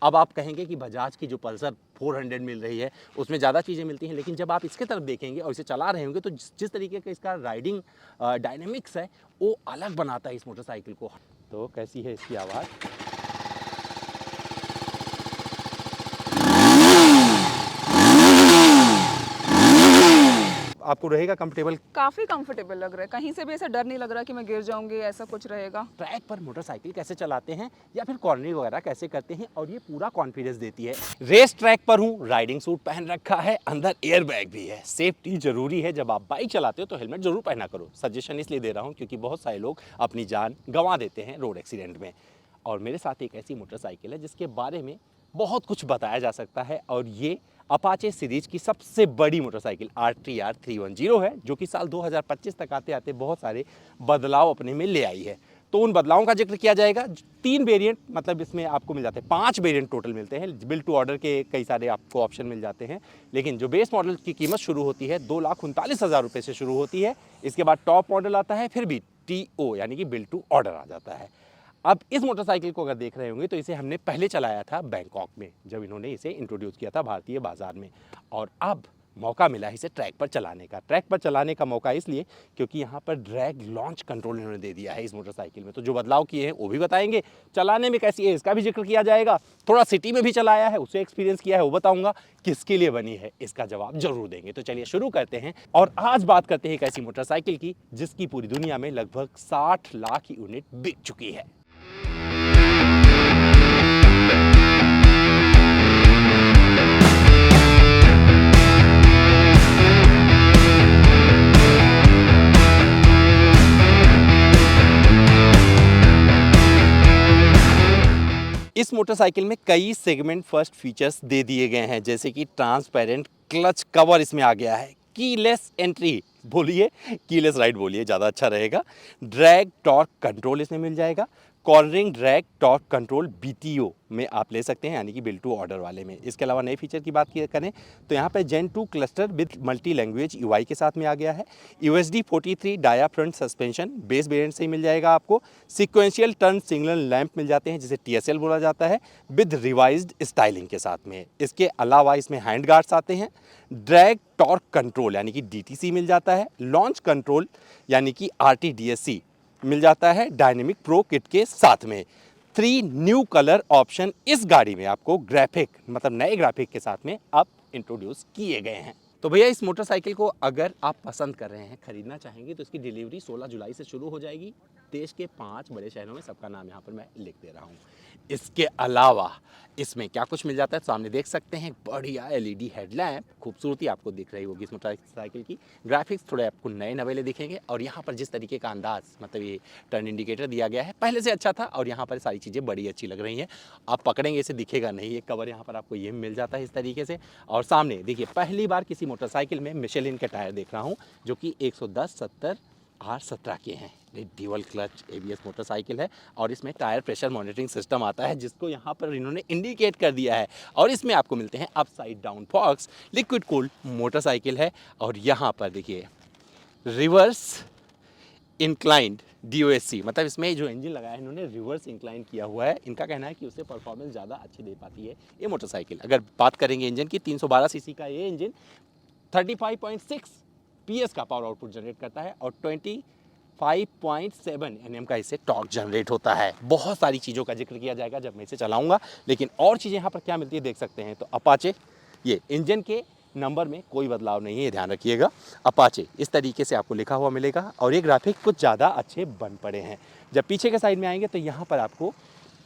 अब आप कहेंगे कि बजाज की जो पल्सर 400 मिल रही है उसमें ज़्यादा चीज़ें मिलती हैं, लेकिन जब आप इसके तरफ देखेंगे और इसे चला रहे होंगे तो जिस तरीके का इसका राइडिंग डायनेमिक्स है वो अलग बनाता है इस मोटरसाइकिल को। तो कैसी है इसकी आवाज़। आपको रहेगा कंफर्टेबल? काफ़ी कंफर्टेबल लग रहा है, कहीं से भी ऐसा डर नहीं लग रहा कि मैं गिर जाऊंगी, ऐसा कुछ रहेगा। ट्रैक पर मोटरसाइकिल कैसे चलाते हैं या फिर कॉर्नरिंग वगैरह कैसे करते हैं और ये पूरा कॉन्फिडेंस देती है। रेस ट्रैक पर हूँ, राइडिंग सूट पहन रखा है, अंदर एयर बैग भी है। सेफ्टी जरूरी है, जब आप बाइक चलाते हो तो हेलमेट जरूर पहना करो। सजेशन इसलिए दे रहा हूँ क्योंकि बहुत सारे लोग अपनी जान गंवा देते हैं रोड एक्सीडेंट में। और मेरे साथ एक ऐसी मोटरसाइकिल है जिसके बारे में बहुत कुछ बताया जा सकता है, और ये अपाचे सीरीज की सबसे बड़ी मोटरसाइकिल RTR 310 है, जो कि साल 2025 तक आते आते बहुत सारे बदलाव अपने में ले आई है। तो उन बदलावों का जिक्र किया जाएगा। 3 वेरिएंट, मतलब इसमें आपको मिल जाते हैं 5 वेरिएंट टोटल मिलते हैं। बिल्ड टू ऑर्डर के कई सारे आपको ऑप्शन मिल जाते हैं, लेकिन जो बेस मॉडल की कीमत शुरू होती है 2,39,000 रुपये से शुरू होती है। इसके बाद टॉप मॉडल आता है, फिर भी TO यानी कि बिल्ड टू ऑर्डर आ जाता है। अब इस मोटरसाइकिल को अगर देख रहे होंगे तो इसे हमने पहले चलाया था बैंकॉक में, जब इन्होंने इसे इंट्रोड्यूस किया था भारतीय बाजार में, और अब मौका मिला इसे ट्रैक पर चलाने का। ट्रैक पर चलाने का मौका इसलिए क्योंकि यहाँ पर ड्रैग लॉन्च कंट्रोल इन्होंने दे दिया है इस मोटरसाइकिल में। तो जो बदलाव किए हैं वो भी बताएंगे, चलाने में कैसी है इसका भी जिक्र किया जाएगा। थोड़ा सिटी में भी चलाया है, उससे एक्सपीरियंस किया है, वो बताऊंगा। किसके लिए बनी है इसका जवाब जरूर देंगे। तो चलिए शुरू करते हैं, और आज बात करते हैं एक ऐसी मोटरसाइकिल की जिसकी पूरी दुनिया में लगभग 60 लाख यूनिट बिक चुकी है। इस मोटरसाइकिल में कई सेगमेंट फर्स्ट फीचर्स दे दिए गए हैं, जैसे कि ट्रांसपेरेंट क्लच कवर इसमें आ गया है, कीलेस एंट्री बोलिए, कीलेस राइड बोलिए ज़्यादा अच्छा रहेगा, ड्रैग टॉर्क कंट्रोल इसमें मिल जाएगा, cornering drag torque control BTO में आप ले सकते हैं, यानी कि बिल्ड टू ऑर्डर वाले में। इसके अलावा नए फीचर की बात करें तो यहाँ पे Gen 2 cluster with multi language UI के साथ में आ गया है। USD 43 dia front suspension base variant से ही मिल जाएगा आपको। सिक्वेंशियल टर्न सिग्नल लैंप मिल जाते हैं, जिसे TSL बोला जाता है, विद रिवाइज्ड स्टाइलिंग के साथ में। इसके अलावा इसमें हैंड गार्ड्स आते हैं। ड्रैग टॉर्क कंट्रोल यानी कि DTC मिल जाता है। लॉन्च कंट्रोल यानी कि RTDSC मिल जाता है डायनेमिक प्रो किट के साथ में। 3 न्यू कलर ऑप्शन इस गाड़ी में आपको ग्राफिक, मतलब नए ग्राफिक के साथ में अब इंट्रोड्यूस किए गए हैं। तो भैया इस मोटरसाइकिल को अगर आप पसंद कर रहे हैं, खरीदना चाहेंगे, तो इसकी डिलीवरी 16 जुलाई से शुरू हो जाएगी। देश के 5 बड़े शहरों में, सबका नाम यहाँ पर मैं लिख दे रहा हूँ। इसके अलावा इसमें क्या कुछ मिल जाता है, सामने देख सकते हैं बढ़िया LED हेडलैम्प, खूबसूरती आपको दिख रही होगी इस मोटरसाइकिल की। ग्राफिक्स थोड़े आपको नए नवेले दिखेंगे, और यहाँ पर जिस तरीके का अंदाज, मतलब ये टर्न इंडिकेटर दिया गया है, पहले से अच्छा था, और यहाँ पर सारी चीज़ें बड़ी अच्छी लग रही हैं। आप पकड़ेंगे इसे दिखेगा नहीं, एक कवर यहाँ पर आपको ये मिल जाता है इस तरीके से। और सामने देखिए, पहली बार किसी मोटरसाइकिल में मिशेलिन के टायर देख रहा हूँ, जो कि 110, 70, R17 के हैं। ड्यूअल क्लच ABS मोटरसाइकिल है, और इसमें टायर प्रेशर मॉनिटरिंग सिस्टम आता है, जिसको यहाँ पर इन्होंने इंडिकेट कर दिया है। और इसमें आपको मिलते हैं upside down forks liquid cooled motorcycle है। और यहाँ पर देखिए रिवर्स इंक्लाइंड DOSC, मतलब इसमें जो इंजन लगाया है इन्होंने रिवर्स इंक्लाइन किया हुआ है। इनका कहना है कि उससे परफॉर्मेंस ज़्यादा अच्छी दे पाती है ये मोटरसाइकिल। अगर बात करेंगे इंजन की, 312 सीसी का ये इंजन 35.6 PS का पावर आउटपुट जनरेट करता है, और 25.7 Nm का इससे टॉर्क जनरेट होता है। बहुत सारी चीज़ों का जिक्र किया जाएगा जब मैं इसे चलाऊंगा, लेकिन और चीज़ें यहाँ पर क्या मिलती है देख सकते हैं। तो अपाचे, ये इंजन के नंबर में कोई बदलाव नहीं है, ये ध्यान रखिएगा। अपाचे इस तरीके से आपको लिखा हुआ मिलेगा, और ये ग्राफिक कुछ ज़्यादा अच्छे बन पड़े हैं। जब पीछे के साइड में आएंगे तो यहाँ पर आपको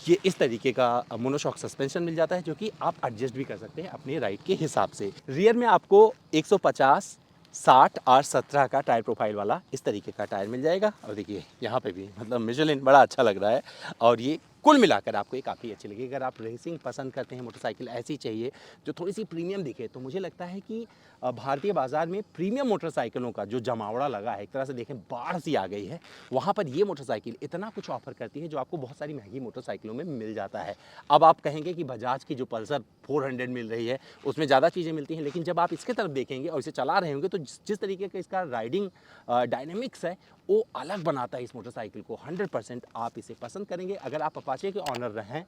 ये इस तरीके का मोनोशॉक सस्पेंशन मिल जाता है, जो कि आप एडजस्ट भी कर सकते हैं अपने राइड के हिसाब से। रियर में आपको 150, 60, R17 का टायर प्रोफाइल वाला इस तरीके का टायर मिल जाएगा। और देखिए यहाँ पे भी, मतलब मिशेलिन बड़ा अच्छा लग रहा है, और ये कुल मिलाकर आपको ये काफ़ी अच्छी लगेगी। अगर आप रेसिंग पसंद करते हैं, मोटरसाइकिल ऐसी चाहिए जो थोड़ी सी प्रीमियम दिखे, तो मुझे लगता है कि भारतीय बाज़ार में प्रीमियम मोटरसाइकिलों का जो जमावड़ा लगा है, एक तरह से देखें बाढ़ सी आ गई है, वहाँ पर ये मोटरसाइकिल इतना कुछ ऑफर करती है जो आपको बहुत सारी महंगी मोटरसाइकिलों में मिल जाता है। अब आप कहेंगे कि बजाज की जो पल्सर 400 मिल रही है उसमें ज़्यादा चीज़ें मिलती हैं, लेकिन जब आप इसके तरफ देखेंगे और इसे चला रहे होंगे तो जिस तरीके का इसका राइडिंग डायनेमिक्स है वो अलग बनाता है इस मोटरसाइकिल को। 100% आप इसे पसंद करेंगे। अगर आप अपाचे के ऑनर रहें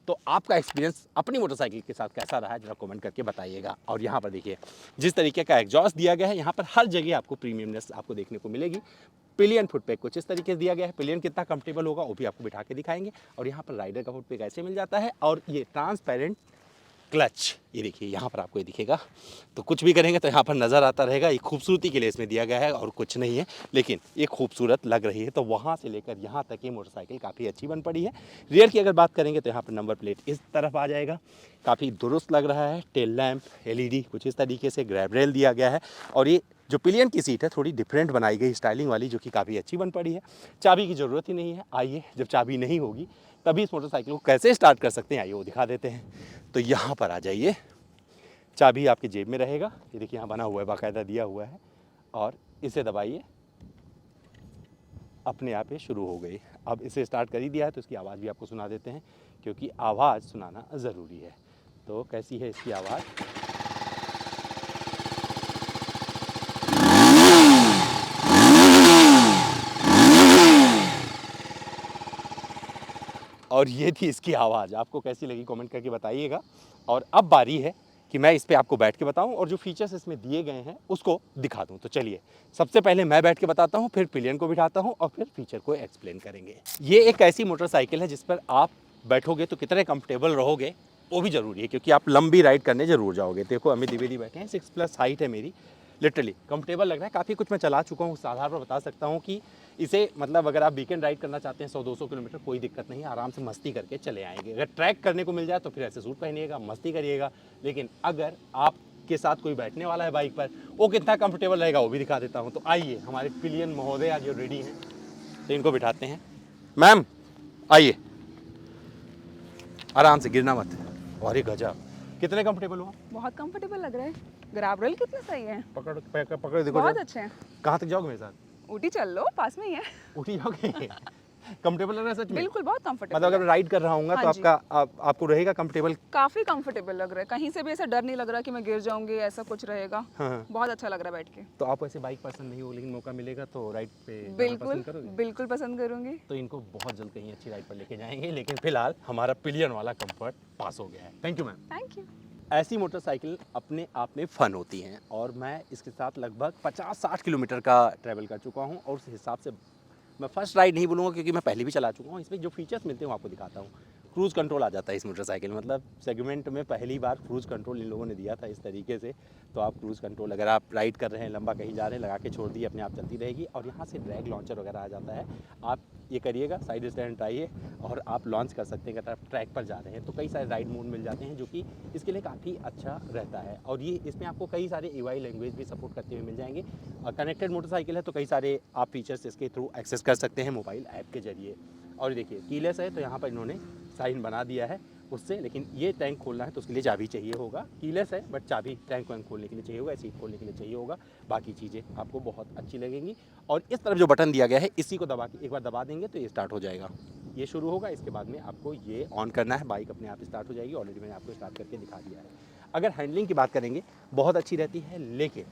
तो आपका एक्सपीरियंस अपनी मोटरसाइकिल के साथ कैसा रहा है जरा कमेंट करके बताइएगा। और यहाँ पर देखिए जिस तरीके का एग्जॉस्ट दिया गया है, यहाँ पर हर जगह आपको प्रीमियमनेस आपको देखने को मिलेगी। पिलियन फुटपैक कुछ इस तरीके से दिया गया है, पिलियन कितना कंफर्टेबल होगा वो भी आपको बिठा के दिखाएंगे। और यहाँ पर राइडर का फुटपैक ऐसे मिल जाता है, और ये ट्रांसपेरेंट क्लच, ये देखिए यहाँ पर आपको ये दिखेगा। तो कुछ भी करेंगे तो यहाँ पर नज़र आता रहेगा, ये खूबसूरती के लिए इसमें दिया गया है और कुछ नहीं है, लेकिन ये खूबसूरत लग रही है। तो वहाँ से लेकर यहाँ तक ये मोटरसाइकिल काफ़ी अच्छी बन पड़ी है। रियर की अगर बात करेंगे तो यहाँ पर नंबर प्लेट इस तरफ आ जाएगा, काफ़ी दुरुस्त लग रहा है। टेल लैम्प LED कुछ इस तरीके से, ग्रैब रेल दिया गया है। और ये जो पिलियन की सीट है थोड़ी डिफरेंट बनाई गई, स्टाइलिंग वाली, जो कि काफ़ी अच्छी बन पड़ी है। चाबी की ज़रूरत ही नहीं है। आइए, जब चाबी नहीं होगी तभी इस मोटरसाइकिल को कैसे स्टार्ट कर सकते हैं आइए वो दिखा देते हैं। तो यहाँ पर आ जाइए, चाबी आपके जेब में रहेगा, ये देखिए यहाँ बना हुआ है, बाकायदा दिया हुआ है, और इसे दबाइए, अपने आप ये शुरू हो गई। अब इसे स्टार्ट कर ही दिया है तो इसकी आवाज़ भी आपको सुना देते हैं, क्योंकि आवाज़ सुनाना ज़रूरी है। तो कैसी है इसकी आवाज़? और ये थी इसकी आवाज़। आपको कैसी लगी कमेंट करके बताइएगा। और अब बारी है कि मैं इस पे आपको बैठ के बताऊं और जो फीचर्स इसमें दिए गए हैं उसको दिखा दूं। तो चलिए, सबसे पहले मैं बैठ के बताता हूं, फिर पिलियन को बिठाता हूं और फिर फीचर को एक्सप्लेन करेंगे। ये एक ऐसी मोटरसाइकिल है जिस पर आप बैठोगे तो कितने कंफर्टेबल रहोगे वो भी ज़रूरी है, क्योंकि आप लंबी राइड करने ज़रूर जाओगे। देखो अमित द्विवेदी बैठे हैं, 6+ हाइट है मेरी, लिटरली कंफर्टेबल लग रहा है। काफ़ी कुछ मैं चला चुका हूँ, उस आधार पर बता सकता हूँ कि इसे मतलब अगर आप वीकेंड राइड करना चाहते हैं 100-200 किलोमीटर, कोई दिक्कत नहीं, आराम से मस्ती करके चले आएंगे। अगर ट्रैक करने को मिल जाए तो फिर ऐसे सूट पहनिएगा, मस्ती करिएगा। लेकिन अगर आपके साथ कोई बैठने वाला है बाइक पर, वो कितना कंफर्टेबल रहेगा वो भी दिखा देता हूँ। तो आइए, हमारे पिलियन महोदय जो रेडी हैं तो इनको बिठाते हैं। मैम आइए, आराम से, गिरना मत। और ये गजब, कितने कंफर्टेबल हो? बहुत कंफर्टेबल लग रहा है। ग्रैब रेल कितने सही है, पकड़ देखो, बहुत अच्छे हैं। कहाँ तक जाओगे मेरे साथ? ऊटी चल लो, पास में ही है। उठी जाओगे? कंफर्टेबल लग रहा है सच में? बिल्कुल, बहुत कंफर्टेबल। मतलब अगर राइड कर रहा हूँ तो हाँ जी। आपको रहेगा कंफर्टेबल? काफी कंफर्टेबल लग रहा है, कहीं से भी ऐसा डर नहीं लग रहा कि मैं गिर जाऊंगी, ऐसा कुछ रहेगा। हाँ। बहुत अच्छा लग रहा है बैठ के। तो आप ऐसे बाइक पर्सन नहीं हो, लेकिन मौका मिलेगा तो राइड पे जाना बिल्कुल पसंद करोगे? बिल्कुल पसंद करूंगी। तो इनको बहुत जल्द कहीं अच्छी राइड पर लेके जाएंगे, लेकिन फिलहाल हमारा पिलियन वाला कंफर्ट पास हो गया है। Thank you ma'am. Thank you. ऐसी मोटरसाइकिल अपने आप में फ़न होती हैं, और मैं इसके साथ लगभग 50-60 किलोमीटर का ट्रैवल कर चुका हूँ। और उस हिसाब से मैं फर्स्ट राइड नहीं बोलूँगा, क्योंकि मैं पहले भी चला चुका हूँ। इसमें जो फीचर्स मिलते हैं वो आपको दिखाता हूँ। क्रूज़ कंट्रोल आ जाता है इस मोटरसाइकिल में, मतलब सेगमेंट में पहली बार क्रूज़ कंट्रोल इन लोगों ने दिया था इस तरीके से। तो आप क्रूज़ कंट्रोल, अगर आप राइड कर रहे हैं, लंबा कहीं जा रहे हैं, लगा के छोड़ दिए, अपने आप चलती रहेगी। और यहाँ से ड्रैग लॉन्चर वगैरह आ जाता है, आप ये करिएगा, साइड स्टैंड आइए और आप लॉन्च कर सकते हैं अगर आप ट्रैक पर जा रहे हैं। तो कई सारे राइड मोड मिल जाते हैं जो कि इसके लिए काफ़ी अच्छा रहता है। और ये इसमें आपको कई सारे EY लैंग्वेज भी सपोर्ट करते हुए मिल जाएंगे। कनेक्टेड मोटरसाइकिल है तो कई सारे आप फीचर्स इसके थ्रू एक्सेस कर सकते हैं मोबाइल ऐप के जरिए। और देखिए कीलेस है, तो यहाँ पर इन्होंने साइन बना दिया है उससे, लेकिन ये टैंक खोलना है तो उसके लिए चाबी चाहिए होगा। कीलेस है बट चाबी टैंक वैंक खोलने के लिए चाहिए होगा, सीट खोलने के लिए चाहिए होगा। बाकी चीज़ें आपको बहुत अच्छी लगेंगी। और इस तरफ जो बटन दिया गया है, इसी को दबा के एक बार दबा देंगे तो ये स्टार्ट हो जाएगा, ये शुरू होगा। इसके बाद में आपको ये ऑन करना है, बाइक अपने आप स्टार्ट हो जाएगी। ऑलरेडी मैंने आपको स्टार्ट करके दिखा दिया है। अगर हैंडलिंग की बात करेंगे, बहुत अच्छी रहती है, लेकिन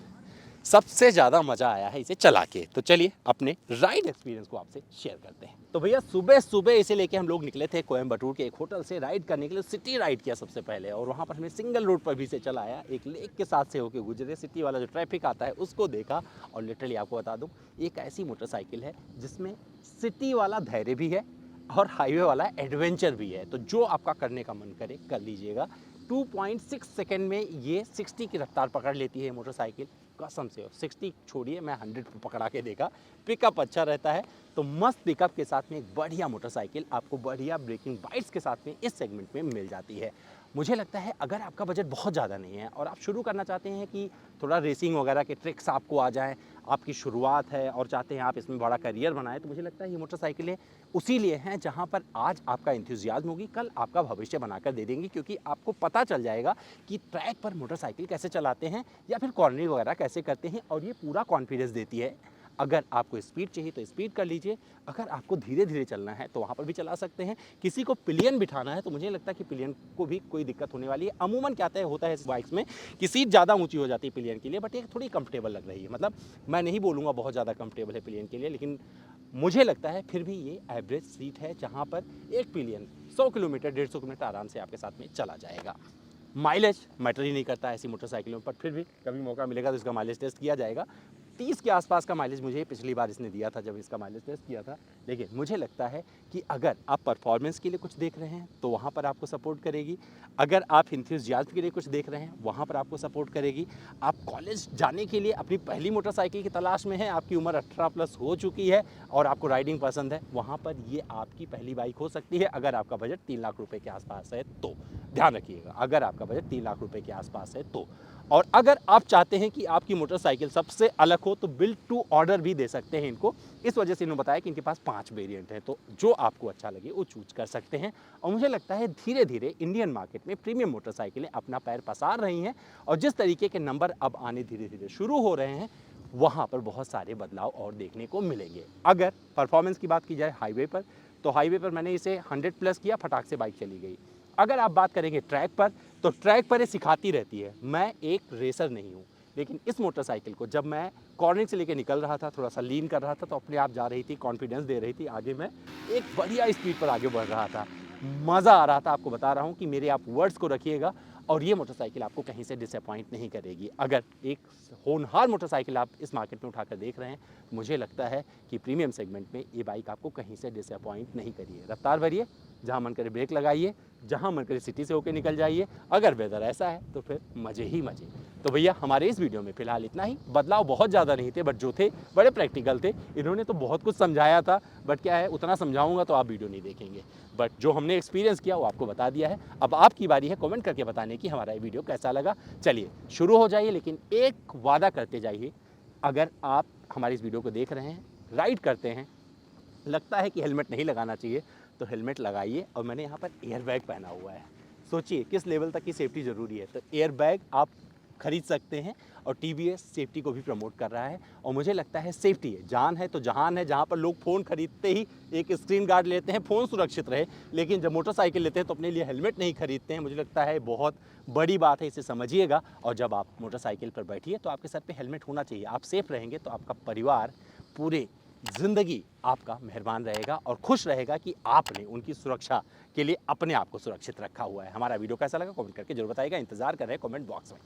सबसे ज़्यादा मज़ा आया है इसे चला के। तो चलिए अपने राइड एक्सपीरियंस को आपसे शेयर करते हैं। तो भैया सुबह सुबह इसे लेके हम लोग निकले थे कोयम्बटूर के एक होटल से राइड करने के लिए। सिटी राइड किया सबसे पहले, और वहाँ पर हमें सिंगल रोड पर भी से चलाया, एक लेक के साथ से होके गुजरे, सिटी वाला जो ट्रैफिक आता है उसको देखा। और लिटरली आपको बता दूँ, एक ऐसी मोटरसाइकिल है जिसमें सिटी वाला धैर्य भी है और हाईवे वाला एडवेंचर भी है। तो जो आपका करने का मन करे कर लीजिएगा। 2.6 सेकेंड में ये 60 की रफ्तार पकड़ लेती है मोटरसाइकिल, कसम से। 60 छोड़िए, मैं 100 पे पकड़ा के देखा। पिकअप अच्छा रहता है, तो मस्त पिकअप के साथ में एक बढ़िया मोटरसाइकिल आपको बढ़िया ब्रेकिंग बाइट्स के साथ में इस सेगमेंट में मिल जाती है। मुझे लगता है अगर आपका बजट बहुत ज़्यादा नहीं है और आप शुरू करना चाहते हैं कि थोड़ा रेसिंग वगैरह के ट्रिक्स आपको आ जाएं, आपकी शुरुआत है और चाहते हैं आप इसमें बड़ा करियर बनाएं, तो मुझे लगता है ये मोटरसाइकिलें उसी लिए हैं जहां पर आज आपका इंथुजियाज्म होगी, कल आपका भविष्य बनाकर दे देंगी। क्योंकि आपको पता चल जाएगा कि ट्रैक पर मोटरसाइकिल कैसे चलाते हैं या फिर कॉर्नरिंग वगैरह कैसे करते हैं, और ये पूरा कॉन्फिडेंस देती है। अगर आपको स्पीड चाहिए तो स्पीड कर लीजिए, अगर आपको धीरे धीरे चलना है तो वहाँ पर भी चला सकते हैं। किसी को पिलियन बिठाना है तो मुझे लगता है कि पिलियन को भी कोई दिक्कत होने वाली है। अमूमन क्या होता है इस बाइक्स में कि सीट ज़्यादा ऊंची हो जाती है पिलियन के लिए, बट ये थोड़ी कंफर्टेबल लग रही है। मतलब मैं नहीं बोलूँगा बहुत ज़्यादा कंफर्टेबल है पिलियन के लिए, लेकिन मुझे लगता है फिर भी ये एवरेज सीट है, जहाँ पर एक पिलियन 100 किलोमीटर 150 किलोमीटर आराम से आपके साथ में चला जाएगा। माइलेज मैटर ही नहीं करता ऐसी मोटरसाइकिलों पर, फिर भी कभी मौका मिलेगा तो इसका माइलेज टेस्ट किया जाएगा। 30 के आसपास का माइलेज मुझे पिछली बार इसने दिया था जब इसका माइलेज टेस्ट किया था। लेकिन मुझे लगता है कि अगर आप परफॉर्मेंस के लिए कुछ देख रहे हैं तो वहाँ पर आपको सपोर्ट करेगी। अगर आप इंथुजियाज्म के लिए कुछ देख रहे हैं वहाँ पर आपको सपोर्ट करेगी। आप कॉलेज जाने के लिए अपनी पहली मोटरसाइकिल की तलाश में हैं, आपकी उम्र 18 प्लस हो चुकी है और आपको राइडिंग पसंद है, वहाँ पर ये आपकी पहली बाइक हो सकती है। अगर आपका बजट 3 लाख रुपए के आसपास है तो ध्यान रखिएगा, अगर आपका बजट 3 लाख रुपए के आसपास है तो। और अगर आप चाहते हैं कि आपकी मोटरसाइकिल सबसे अलग हो तो बिल्ड टू ऑर्डर भी दे सकते हैं इनको। इस वजह से इन्होंने बताया कि इनके पास 5 वेरिएंट हैं, तो जो आपको अच्छा लगे वो चूज कर सकते हैं। और मुझे लगता है धीरे धीरे इंडियन मार्केट में प्रीमियम मोटरसाइकिलें अपना पैर पसार रही हैं और जिस तरीके के नंबर अब आने धीरे धीरे शुरू हो रहे हैं वहाँ पर बहुत सारे बदलाव और देखने को मिलेंगे। अगर परफॉर्मेंस की बात की जाए हाईवे पर, तो हाईवे पर मैंने इसे 100 प्लस किया, फटाक से बाइक चली गई। अगर आप बात करेंगे ट्रैक पर, तो ट्रैक पर ये सिखाती रहती है। मैं एक रेसर नहीं हूँ, लेकिन इस मोटरसाइकिल को जब मैं कॉर्निंग से लेकर निकल रहा था, थोड़ा सा लीन कर रहा था, तो अपने आप जा रही थी, कॉन्फिडेंस दे रही थी, आगे मैं एक बढ़िया स्पीड पर आगे बढ़ रहा था, मज़ा आ रहा था। आपको बता रहा हूँ कि मेरे आप वर्ड्स को रखिएगा और ये मोटरसाइकिल आपको कहीं से डिसअपॉइंट नहीं करेगी। अगर एक होनहार मोटरसाइकिल आप इस मार्केट में उठाकर देख रहे हैं, मुझे लगता है कि प्रीमियम सेगमेंट में ये बाइक आपको कहीं से डिसअपॉइंट नहीं करिए। रफ्तार भरिए, जहाँ मन करे ब्रेक लगाइए, जहाँ मन करे सिटी से होकर निकल जाइए। अगर वेदर ऐसा है तो फिर मज़े ही मज़े। तो भैया हमारे इस वीडियो में फ़िलहाल इतना ही। बदलाव बहुत ज़्यादा नहीं थे, बट जो थे बड़े प्रैक्टिकल थे। इन्होंने तो बहुत कुछ समझाया था, बट क्या है, उतना समझाऊंगा तो आप वीडियो नहीं देखेंगे, बट जो हमने एक्सपीरियंस किया वो आपको बता दिया है। अब आपकी बारी है कमेंट करके बताने की हमारा ये वीडियो कैसा लगा। चलिए शुरू हो जाइए, लेकिन एक वादा करते जाइए, अगर आप हमारी इस वीडियो को देख रहे हैं, राइड करते हैं, लगता है कि हेलमेट नहीं लगाना चाहिए तो हेलमेट लगाइए। और मैंने यहाँ पर एयर बैग पहना हुआ है, सोचिए किस लेवल तक की सेफ्टी ज़रूरी है। तो एयर बैग आप खरीद सकते हैं और टीवीएस सेफ्टी को भी प्रमोट कर रहा है। और मुझे लगता है सेफ्टी है, जान है तो जहान है। जहाँ पर लोग फ़ोन खरीदते ही एक स्क्रीन गार्ड लेते हैं, फ़ोन सुरक्षित रहे, लेकिन जब मोटरसाइकिल लेते हैं तो अपने लिए हेलमेट नहीं खरीदते हैं। मुझे लगता है बहुत बड़ी बात है, इसे समझिएगा। और जब आप मोटरसाइकिल पर बैठिए तो आपके सर पे हेलमेट होना चाहिए। आप सेफ रहेंगे तो आपका परिवार पूरे ज़िंदगी आपका मेहरबान रहेगा और खुश रहेगा कि आपने उनकी सुरक्षा के लिए अपने आप को सुरक्षित रखा हुआ है। हमारा वीडियो कैसा लगा कमेंट करके जरूर बताइएगा। इंतजार कर रहे हैं कमेंट बॉक्स में।